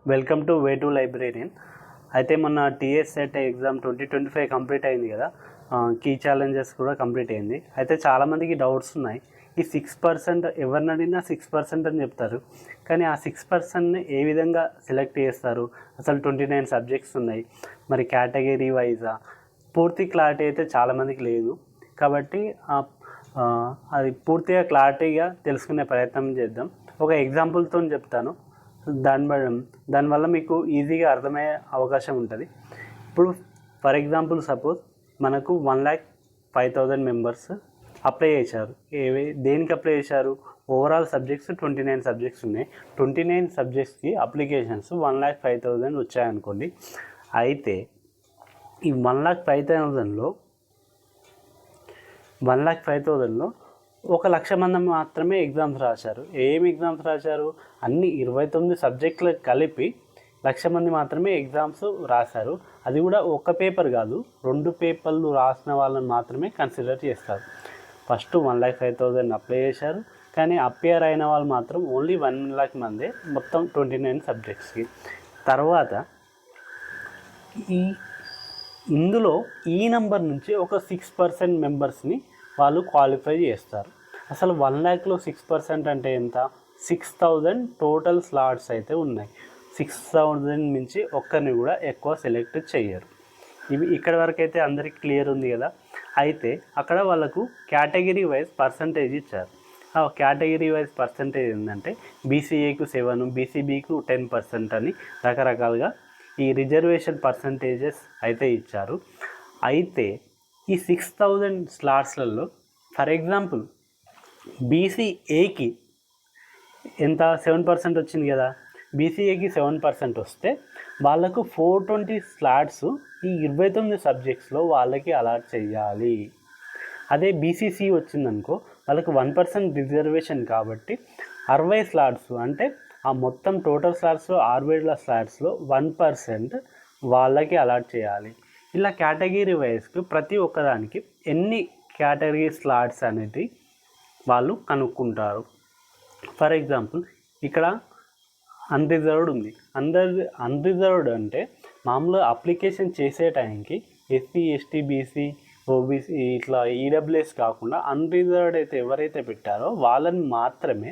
Welcome to way to librarian. అయితే మొన్న TS set exam 2025 complete అయింది కదా. కీ ఛాలెంజెస్ కూడా కంప్లీట్ అయింది. అయితే చాలామందికి డౌట్స్ ఉన్నాయి. ఈ 6% ఎవరిని అడిగినా 6% అని చెప్తారు, కానీ ఆ 6%ని ఏ విధంగా సెలెక్ట్ చేస్తారు? అసలు 29 సబ్జెక్ట్స్ ఉన్నాయి, మరి కేటగిరీ వైజా? పూర్తి క్లారిటీ అయితే చాలామందికి లేదు. కాబట్టి అది పూర్తిగా క్లారిటీగా తెలుసుకునే ప్రయత్నం చేద్దాం. ఒక ఎగ్జాంపుల్తో చెప్తాను, దానివల్ల మీకు ఈజీగా అర్థమయ్యే అవకాశం ఉంటుంది. ఇప్పుడు ఫర్ ఎగ్జాంపుల్ సపోజ్ మనకు 1,05,000 మెంబర్స్ అప్లై చేశారు. దేనికి అప్లై చేశారు? ఓవరాల్ సబ్జెక్ట్స్ 29 సబ్జెక్ట్స్ ఉన్నాయి. 29 సబ్జెక్ట్స్కి అప్లికేషన్స్ 1,05,000 వచ్చాయనుకోండి. అయితే ఈ 1,05,000లో 1,05,000 మంది మాత్రమే ఎగ్జామ్స్ రాశారు. ఏం ఎగ్జామ్స్ రాశారు? అన్ని 29 సబ్జెక్టులకు కలిపి 1,00,000 మంది మాత్రమే ఎగ్జామ్స్ రాశారు. అది కూడా ఒక పేపర్ కాదు, 2 పేపర్లు రాసిన వాళ్ళని మాత్రమే కన్సిడర్ చేస్తారు. ఫస్ట్ 1,05,000 అప్లై చేశారు, కానీ అపియర్ అయిన వాళ్ళు మాత్రం ఓన్లీ 1,00,000 మందే మొత్తం 29 సబ్జెక్ట్స్కి. తర్వాత ఇందులో ఈ నెంబర్ నుంచి ఒక 6% మెంబర్స్ని వాళ్ళు క్వాలిఫై చేస్తారు. అసలు 1,00,000లో 6% అంటే ఎంత? 6,000 టోటల్ స్లాట్స్ అయితే ఉన్నాయి. 6,000 నుంచి ఒక్కరిని కూడా ఎక్కువ సెలెక్ట్ చేయరు. ఇవి ఇక్కడ వరకు అయితే అందరికీ క్లియర్ ఉంది కదా. అయితే అక్కడ వాళ్ళకు కేటగిరీ వైజ్ పర్సంటేజ్ ఇచ్చారు. ఆ కేటగిరీ వైజ్ పర్సంటేజ్ ఏంటంటే బీసీఏకు 7, బీసీబీకు 10% అని రకరకాలుగా ఈ రిజర్వేషన్ పర్సంటేజెస్ అయితే ఇచ్చారు. అయితే ఈ 6,000 స్లాట్స్లలో ఫర్ ఎగ్జాంపుల్ బీసీఏకి ఎంత? 7% వచ్చింది కదా. బీసీఏకి 7% వస్తే వాళ్ళకు 420 స్లాట్స్ ఈ 29 సబ్జెక్ట్స్లో వాళ్ళకి అలాట్ చేయాలి. అదే బీసీసీ వచ్చిందనుకో, వాళ్ళకు 1% రిజర్వేషన్ కాబట్టి 60 స్లాట్స్, అంటే ఆ మొత్తం టోటల్ స్లాట్స్లో 60 స్లాట్స్లో 1% వాళ్ళకి అలాట్ చేయాలి. ఇలా కేటగిరీ వైజ్కి ప్రతి ఒక్కదానికి ఎన్ని కేటగిరీ స్లాట్స్ అనేది వాళ్ళు కనుక్కుంటారు. ఫర్ ఎగ్జాంపుల్ ఇక్కడ అన్రిజర్వ్డ్ ఉంది. అన్రిజర్వ్డ్ అంటే మామూలుగా అప్లికేషన్ చేసే టైంకి ఎస్సీ, ఎస్టీ, బీసీ, ఓబీసీ ఇట్లా ఈడబ్ల్యూఎస్ కాకుండా అన్రిజర్వ్డ్ అయితే ఎవరైతే పెట్టారో వాళ్ళని మాత్రమే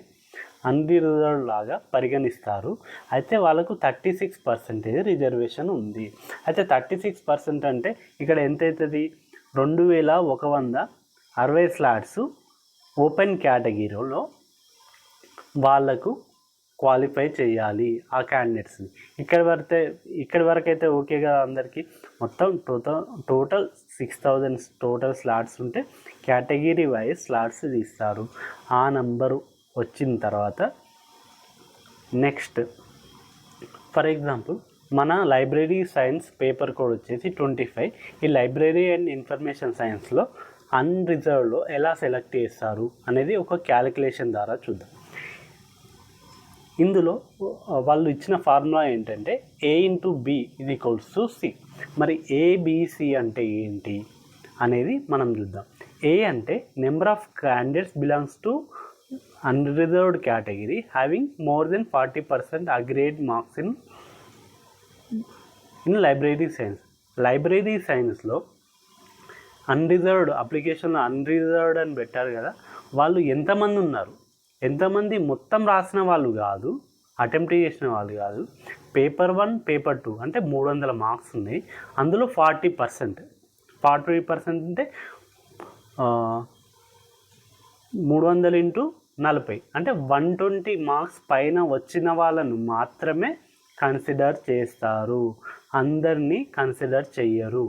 అన్రిజర్వ్డ్ లాగా పరిగణిస్తారు. అయితే వాళ్ళకు 36% రిజర్వేషన్ ఉంది. అయితే 36% అంటే ఇక్కడ ఎంత అవుతుంది? 2,160 స్లాట్స్ ఓపెన్ కేటగిరీలో వాళ్ళకు క్వాలిఫై చేయాలి ఆ క్యాండిడేట్స్ని. ఇక్కడి వరకు అయితే ఓకే కదా అందరికీ. మొత్తం టోటల్ 6,000 టోటల్ స్లాట్స్ ఉంటే కేటగిరీ వైజ్ స్లాట్స్ తీస్తారు. ఆ నంబరు వచ్చిన తర్వాత నెక్స్ట్ ఫర్ ఎగ్జాంపుల్ మన లైబ్రరీ సైన్స్ పేపర్ కోడ్ వచ్చేసి 25. ఈ లైబ్రరీ అండ్ ఇన్ఫర్మేషన్ సైన్స్లో అన్రిజర్వ్డ్లో ఎలా సెలెక్ట్ చేస్తారు అనేది ఒక క్యాలిక్యులేషన్ ద్వారా చూద్దాం. ఇందులో వాళ్ళు ఇచ్చిన ఫార్ములా ఏంటంటే A/B = C. మరి ABC అంటే ఏంటి అనేది మనం చూద్దాం. A అంటే number of candidates belongs to unreserved category having more than 40% aggregate marks in library science. Library సైన్స్లో అన్రిజర్వ్డ్ అప్లికేషన్లో అన్రిజర్వ్డ్ అని పెట్టారు కదా, వాళ్ళు ఎంతమంది ఉన్నారు? ఎంతమంది మొత్తం రాసిన వాళ్ళు కాదు, అటెంప్ట్ చేసిన వాళ్ళు కాదు. పేపర్ 1, పేపర్ 2 అంటే 300 మార్క్స్ ఉన్నాయి. అందులో 40% అంటే 300 × 40 అంటే 120 మార్క్స్ పైన వచ్చిన వాళ్ళను మాత్రమే కన్సిడర్ చేస్తారు. అందరినీ కన్సిడర్ చెయ్యరు.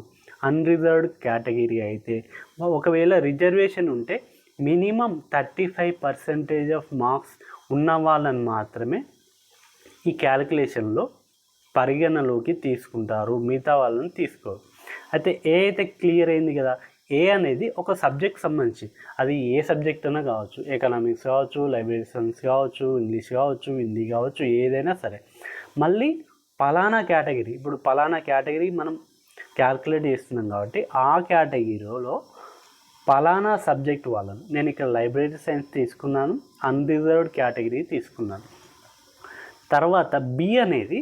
అన్రిజర్వ్డ్ కేటగిరీ అయితే ఒకవేళ రిజర్వేషన్ ఉంటే మినిమం 35% ఆఫ్ మార్క్స్ ఉన్న వాళ్ళని మాత్రమే ఈ క్యాలిక్యులేషన్లో పరిగణలోకి తీసుకుంటారు, మిగతా వాళ్ళని తీసుకోరు. అయితే ఏ అయితే క్లియర్ అయింది కదా. ఏ అనేది ఒక సబ్జెక్ట్ సంబంధించి, అది ఏ సబ్జెక్ట్ అయినా కావచ్చు, ఎకనామిక్స్ కావచ్చు, లైబ్రరీ సైన్స్ కావచ్చు, ఇంగ్లీష్ కావచ్చు, హిందీ కావచ్చు, ఏదైనా సరే. మళ్ళీ పలానా కేటగిరీ, ఇప్పుడు పలానా కేటగిరీ మనం క్యాల్కులేట్ చేస్తున్నాం కాబట్టి ఆ కేటగిరీలో పలానా సబ్జెక్ట్ వాళ్ళను, నేను ఇక్కడ లైబ్రరీ సైన్స్ తీసుకున్నాను, అన్రిజర్వ్డ్ కేటగిరీ తీసుకున్నాను. తర్వాత బి అనేది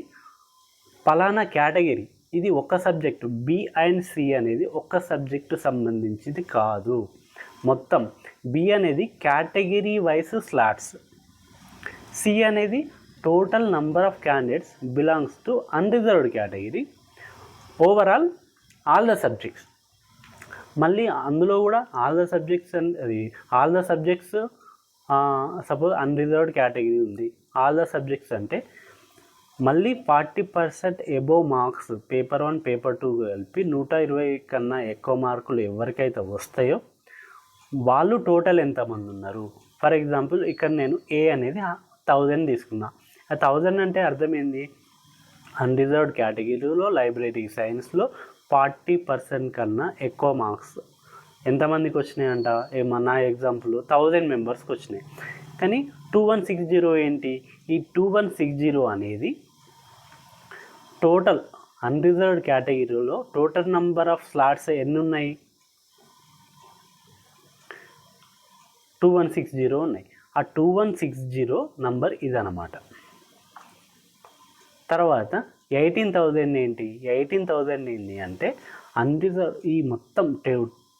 పలానా కేటగిరీ ఇది ఒక సబ్జెక్టు, బి అండ్ సి అనేది ఒక సబ్జెక్టు సంబంధించింది కాదు. మొత్తం బి అనేది కేటగిరీ వైస్ స్లాట్స్, సి అనేది total number of candidates belongs to unreserved category overall all the subjects. మళ్ళీ అందులో కూడా all the subjects suppose unreserved category ఉంది, ఆల్ ద సబ్జెక్ట్స్ అంటే మళ్ళీ 40% ఎబోవ్ మార్క్స్ పేపర్ 1 పేపర్ 2 కలిపి 120 కన్నా ఎక్కువ మార్కులు ఎవరికైతే వస్తాయో వాళ్ళు టోటల్ ఎంతమంది ఉన్నారు. ఫర్ ఎగ్జాంపుల్ ఇక్కడ నేను ఏ అనేది 1000 తీసుకున్నా. ఆ 1000 అంటే అర్థమైంది, అన్రిజర్వ్డ్ కేటగిరీలో లైబ్రరీ సైన్స్లో 40% కన్నా ఎక్కువ మార్క్స్ ఎంతమందికి వచ్చినాయంట, నా ఎగ్జాంపుల్ 1000 మెంబర్స్కి వచ్చినాయి. కానీ 2160 ఏంటి, ఈ 2160 అనేది టోటల్ అన్రిజర్వ్డ్ కేటగిరీలో టోటల్ నంబర్ ఆఫ్ స్లాట్స్ ఎన్ని ఉన్నాయి, 2160 ఉన్నాయి. ఆ 2160 నంబర్ ఇదన్నమాట. తర్వాత 18,000 ఏంటి, 18,000 ఏంటి అంటే అన్రిజర్వ్ ఈ మొత్తం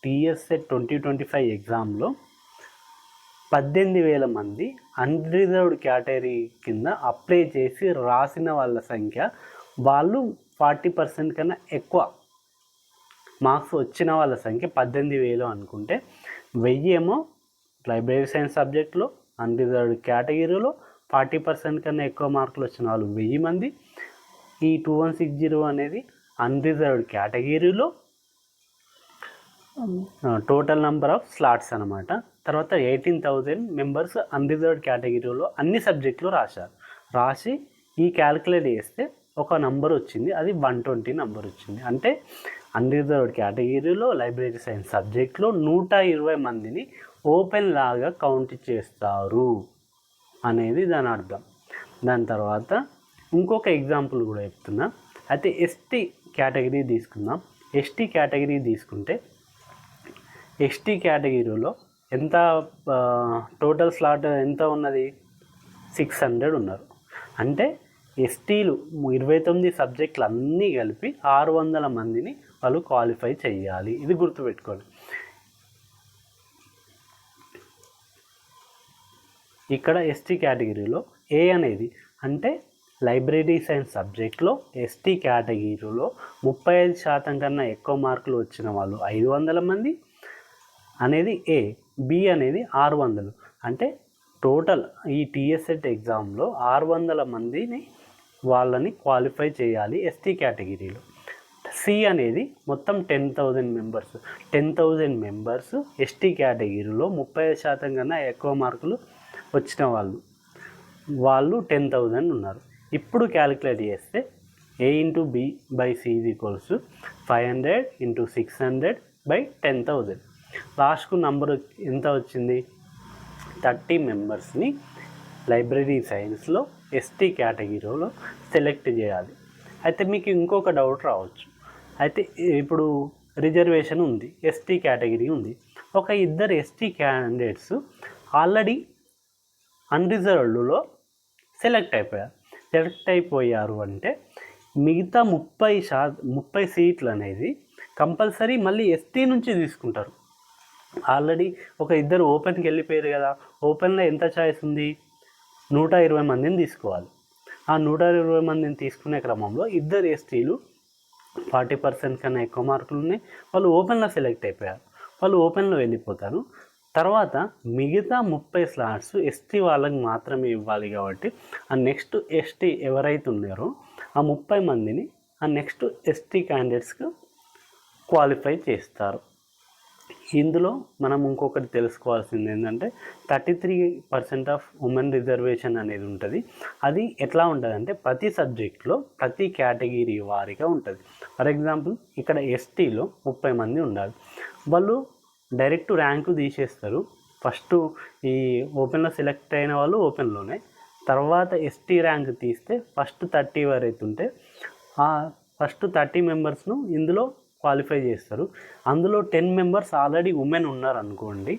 TSET 2025 ఎగ్జామ్లో 18,000 మంది అన్రిజర్వ్డ్ కేటగిరీ కింద అప్లై చేసి రాసిన వాళ్ళ సంఖ్య, వాళ్ళు 40% కన్నా ఎక్కువ మార్క్స్ వచ్చిన వాళ్ళ సంఖ్య 18,000 అనుకుంటే 1000 ఏమో లైబ్రరీ సైన్స్ సబ్జెక్ట్లో అన్రిజర్వ్డ్ కేటగిరీలో 40% కన్నా ఎక్కువ మార్కులు వచ్చిన వాళ్ళు 1000 మంది. ఈ 2160 అనేది అన్రిజర్వ్డ్ కేటగిరీలో టోటల్ నెంబర్ ఆఫ్ స్లాట్స్ అనమాట. తర్వాత 18,000 మెంబర్స్ అన్రిజర్వ్డ్ కేటగిరీలో అన్ని సబ్జెక్టులు రాసి ఈ క్యాలిక్యులేట్ చేస్తే ఒక నంబర్ వచ్చింది, అది 120 నంబర్ వచ్చింది. అంటే అన్రిజర్వ్డ్ కేటగిరీలో లైబ్రరీ సైన్స్ సబ్జెక్ట్లో 120 మందిని ఓపెన్ లాగా కౌంట్ చేస్తారు అనేది దాని అర్థం. దాని తర్వాత ఇంకొక ఎగ్జాంపుల్ కూడా చెప్తున్నా. అయితే ఎస్టీ కేటగిరీ తీసుకుందాం. ఎస్టీ కేటగిరీ తీసుకుంటే ఎస్టీ కేటగిరీలో ఎంత టోటల్ స్లాట్ ఎంత ఉన్నది, 600 ఉన్నారు. అంటే ఎస్టీలు 29 సబ్జెక్టులు అన్నీ కలిపి 600 మందిని వాళ్ళు క్వాలిఫై చేయాలి. ఇది గుర్తుపెట్టుకోండి. ఇక్కడ ఎస్టీ కేటగిరీలో ఏ అనేది అంటే లైబ్రరీ సైన్స్ సబ్జెక్ట్లో ఎస్టీ కేటగిరీలో 35% కన్నా ఎక్కువ మార్కులు వచ్చిన వాళ్ళు 500 మంది అనేది ఏ, బి అనేది 600. అంటే టోటల్ ఈ TSET ఎగ్జామ్లో 600 మందిని వాళ్ళని క్వాలిఫై చేయాలి ఎస్టీ కేటగిరీలో. సి అనేది మొత్తం 10,000 మెంబర్స్. 10,000 మెంబర్స్ ఎస్టీ కేటగిరీలో 35% కన్నా ఎక్కువ మార్కులు వచ్చిన వాళ్ళు 10,000 ఉన్నారు. ఇప్పుడు క్యాలిక్యులేట్ చేస్తే A × B / C = 500 × 600 / 10,000. లాస్ట్కు నంబర్ ఎంత వచ్చింది, 30 మెంబర్స్ని లైబ్రరీ సైన్స్లో ఎస్టీ కేటగిరీలో సెలెక్ట్ చేయాలి. అయితే మీకు ఇంకొక డౌట్ రావచ్చు. అయితే ఇప్పుడు రిజర్వేషన్ ఉంది, ఎస్టీ కేటగిరీ ఉంది. ఒక ఇద్దరు ఎస్టీ క్యాండిడేట్స్ ఆల్రెడీ అన్రిజర్వ్డ్లో సెలెక్ట్ అయిపోయారు అంటే మిగతా 30 సీట్లు అనేది కంపల్సరీ మళ్ళీ ఎస్టీ నుంచి తీసుకుంటారు. ఆల్రెడీ ఒక ఇద్దరు ఓపెన్కి వెళ్ళిపోయారు కదా, ఓపెన్లో ఎంత ఛాయిస్ ఉంది, 120 మందిని తీసుకోవాలి. ఆ 120 మందిని తీసుకునే క్రమంలో ఇద్దరు ఎస్టీలు 40% కన్నా ఎక్కువ మార్కులు ఉన్నాయి, వాళ్ళు ఓపెన్లో సెలెక్ట్ అయిపోయారు, వాళ్ళు ఓపెన్లో వెళ్ళిపోతారు. తర్వాత మిగతా 30 స్లాట్స్ ఎస్టీ వాళ్ళకి మాత్రమే ఇవ్వాలి. కాబట్టి ఆ నెక్స్ట్ ఎస్టీ ఎవరైతే ఉన్నారో ఆ 30 మందిని ఆ నెక్స్ట్ ఎస్టీ క్యాండిడేట్స్కి క్వాలిఫై చేస్తారు. ఇందులో మనం ఇంకొకటి తెలుసుకోవాల్సింది ఏంటంటే 33% ఆఫ్ ఉమెన్ రిజర్వేషన్ అనేది ఉంటుంది. అది ఎట్లా ఉంటుంది అంటే ప్రతి సబ్జెక్ట్లో ప్రతి కేటగిరీ వారిగా ఉంటుంది. ఫర్ ఎగ్జాంపుల్ ఇక్కడ ఎస్టీలో 30 మంది ఉండాలి, వాళ్ళు డైరెక్ట్ ర్యాంకు తీసేస్తారు. ఫస్ట్ ఈ ఓపెన్లో సెలెక్ట్ అయిన వాళ్ళు ఓపెన్లోనే, తర్వాత ఎస్టీ ర్యాంక్ తీస్తే ఫస్ట్ 30 ఎవరైతే ఉంటే ఆ ఫస్ట్ 30 మెంబర్స్ను ఇందులో క్వాలిఫై చేస్తారు. అందులో 10 మెంబర్స్ ఆల్రెడీ ఉమెన్ ఉన్నారు అనుకోండి,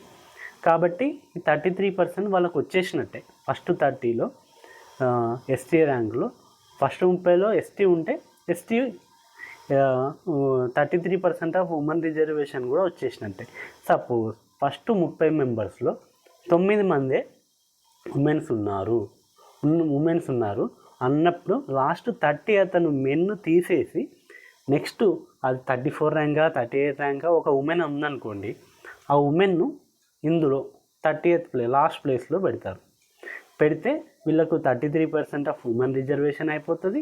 కాబట్టి 33% వాళ్ళకు వచ్చేసినట్టే. ఫస్ట్ 30లో ఎస్టీ ర్యాంకులో ఫస్ట్ 30లో ఎస్టీ ఉంటే ఎస్టీ 33% ఆఫ్ ఉమెన్ రిజర్వేషన్ కూడా వచ్చేసినట్టే. సపోజ్ ఫస్ట్ 30 మెంబర్స్లో 9 మందే ఉమెన్స్ ఉన్నారు అన్నప్పుడు లాస్ట్ 30 అతను మెన్ తీసేసి నెక్స్ట్ అది 34 ర్యాంకా 38 ర్యాంకా ఒక ఉమెన్ ఉందనుకోండి, ఆ ఉమెన్ను ఇందులో 30th లాస్ట్ ప్లేస్లో పెడితే వీళ్ళకు 33% ఆఫ్ ఉమెన్ రిజర్వేషన్ అయిపోతుంది,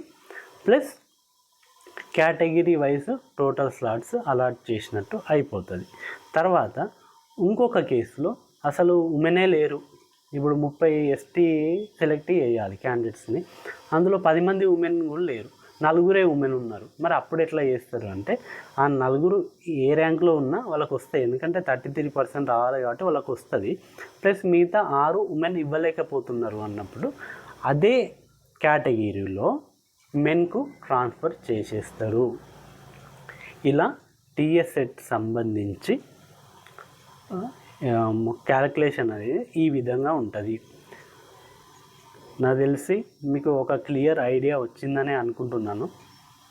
plus category wise total slots allot చేసినట్టు అయిపోతుంది. తర్వాత ఇంకొక కేసులో అసలు ఉమెనే లేరు, ఇప్పుడు 30 ఎస్టీ సెలెక్ట్ చేయాలి క్యాండిడేట్స్ని, అందులో 10 మంది ఉమెన్ కూడా లేరు, 4 ఉమెన్ ఉన్నారు. మరి అప్పుడు ఎట్లా చేస్తారు అంటే ఆ 4 ఏ ర్యాంక్లో ఉన్నా వాళ్ళకు వస్తాయి, ఎందుకంటే 33% రావాలి కాబట్టి వాళ్ళకు వస్తుంది. ప్లస్ మిగతా 6 ఉమెన్ ఇవ్వలేకపోతున్నారు అన్నప్పుడు అదే కేటగిరీలో మెన్కు ట్రాన్స్ఫర్ చేసేస్తారు. ఇలా టీఎస్సెట్ సంబంధించి క్యాలిక్యులేషన్ అనేది ఈ విధంగా ఉంటుంది. నాకు తెలిసి మీకు ఒక క్లియర్ ఐడియా వచ్చిందని అనుకుంటున్నాను.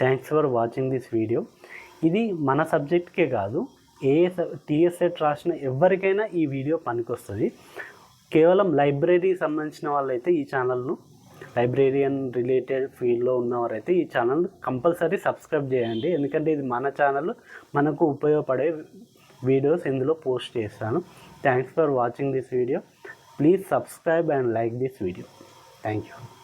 Thanks for watching this video. ఇది మన సబ్జెక్ట్కే కాదు, టీఎస్సెట్ రాసిన ఎవరికైనా ఈ వీడియో పనికొస్తుంది. కేవలం లైబ్రరీ సంబంధించిన వాళ్ళైతే ఈ ఛానల్ను, లైబ్రేరియన్ రిలేటెడ్ ఫీల్డ్లో ఉన్నవారైతే ఈ ఛానల్ కంపల్సరీ సబ్స్క్రైబ్ చేయండి, ఎందుకంటే ఇది మన ఛానల్, మనకు ఉపయోగపడే వీడియోస్ ఇందులో పోస్ట్ చేస్తాను. Thanks for watching this video. Please subscribe and like this video. Thank you.